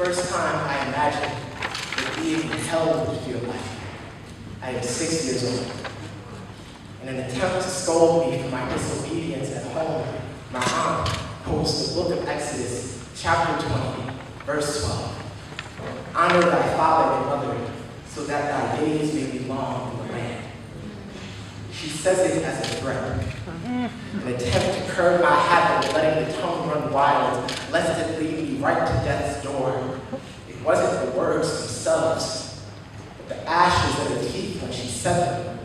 first time I imagined what being in hell would feel like, I was 6 years old. In an attempt to scold me for my disobedience at home, my aunt quotes the book of Exodus, chapter 20, verse 12. Honor thy father and mother, so that thy days may be long in the land. She says it as a threat, an attempt to curb my habit of letting the tongue run wild, lest it lead me right to death's door. It wasn't the words themselves, but the ashes in the teeth when she said them.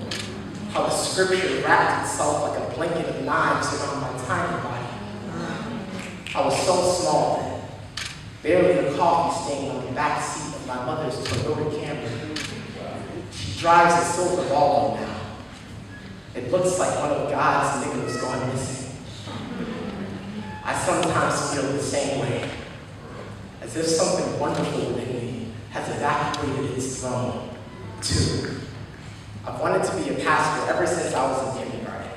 How the scripture wrapped itself like a blanket of knives around my tiny body. I was so small then, barely a coffee stain on the back seat of my mother's Toyota Camry. She drives a silver Volvo now. It looks like one of God's nickels gone missing. I sometimes feel the same way, as if something wonderful within me has evacuated its throne, too. I've wanted to be a pastor ever since I was in kindergarten.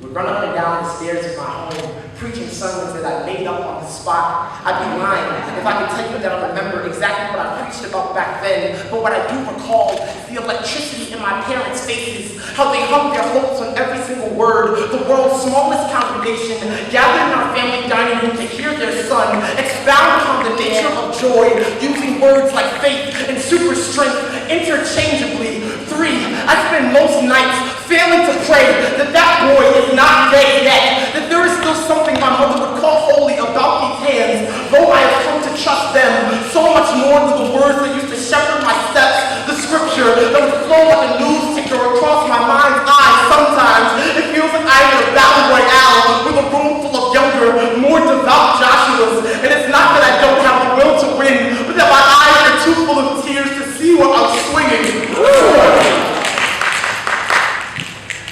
Would run up and down the stairs of my home, preaching sermons that I made up on the spot. I'd be lying if I could tell you that I remember exactly what I preached about back then, but what I do recall is the electricity in my parents' faces, how they hung their hopes on every single word. The world's smallest congregation gathered in our family dining room to hear their son expound upon the nature of joy, using words like faith and super strength interchangeably. 3, I spend most nights failing to pray that boy is not dead yet, that there is still something my mother would call holy about these hands, though I have come to trust them so much more than the words that used to shepherd my steps, the scripture that would flow like a news ticker across my mind's eye. Sometimes it feels like I'm in a battle royale with a room full of younger, more devout Joshuas, and it's not that I don't have the will to win, but that my eyes are too full of tears to see what I'm swinging.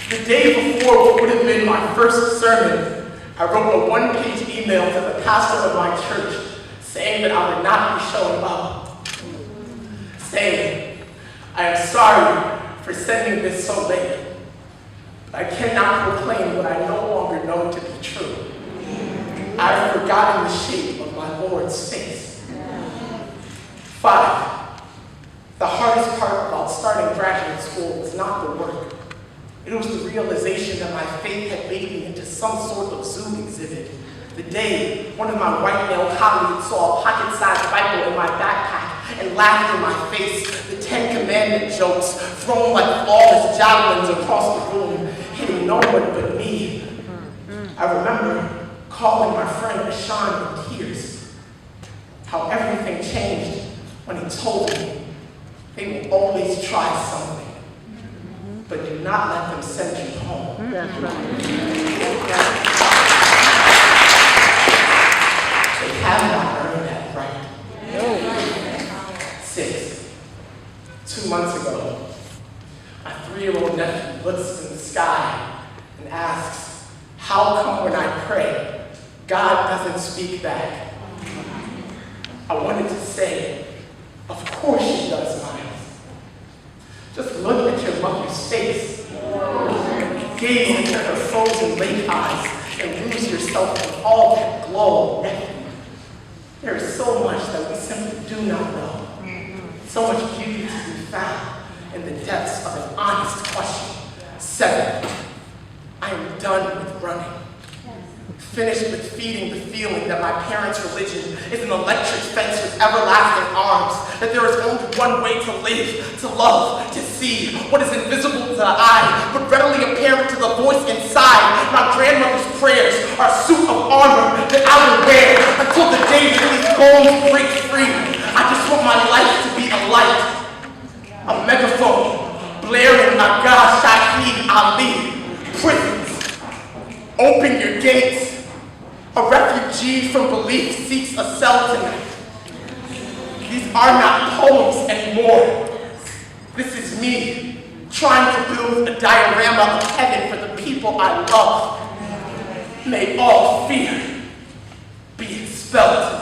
The day before what would have been my first sermon, I wrote a one-page email to the pastor of my church saying that I would not be showing up. Saying, I am sorry for sending this so late. I cannot proclaim what I no longer know to be true. I have forgotten the shape of my Lord's face. 5, the hardest part about starting graduate school was not the work. It was the realization that my faith had made me into some sort of zoo exhibit. The day one of my white male colleagues saw a pocket-sized Bible in my backpack and laughed in my face, the 10 Commandment jokes thrown like flawless javelins across the room, hitting no one but me. I remember calling my friend Ashan in tears. How everything changed when he told me they will always try something, but do not let them send you home. That's right. They have not earned that right. 6, 2 months ago, my 3-year-old nephew looks in the sky and asks, how come when I pray, God doesn't speak back? I wanted to say, of course she does, Miles. Just look at your mother's face. Gaze into her frozen lake eyes and lose yourself in all that glow. There is so much that we simply do not know. So much beauty to be found in the depths of an honest question. 7, I am done with running. Finished with feeding the feeling that my parents' religion is an electric fence with everlasting arms, that there is only one way to live, to love, to see what is invisible to the eye, but readily apparent to the voice inside. My grandmother's prayers are a suit of armor that I will wear until the day that these bones break free. I just want my life to be a light, a megaphone, blaring Aga Shahid Ali. Prisons, open your gates. A refugee from belief seeks a cell tonight. These are not poems anymore. This is me trying to build a diorama of heaven for the people I love. May all fear be expelled.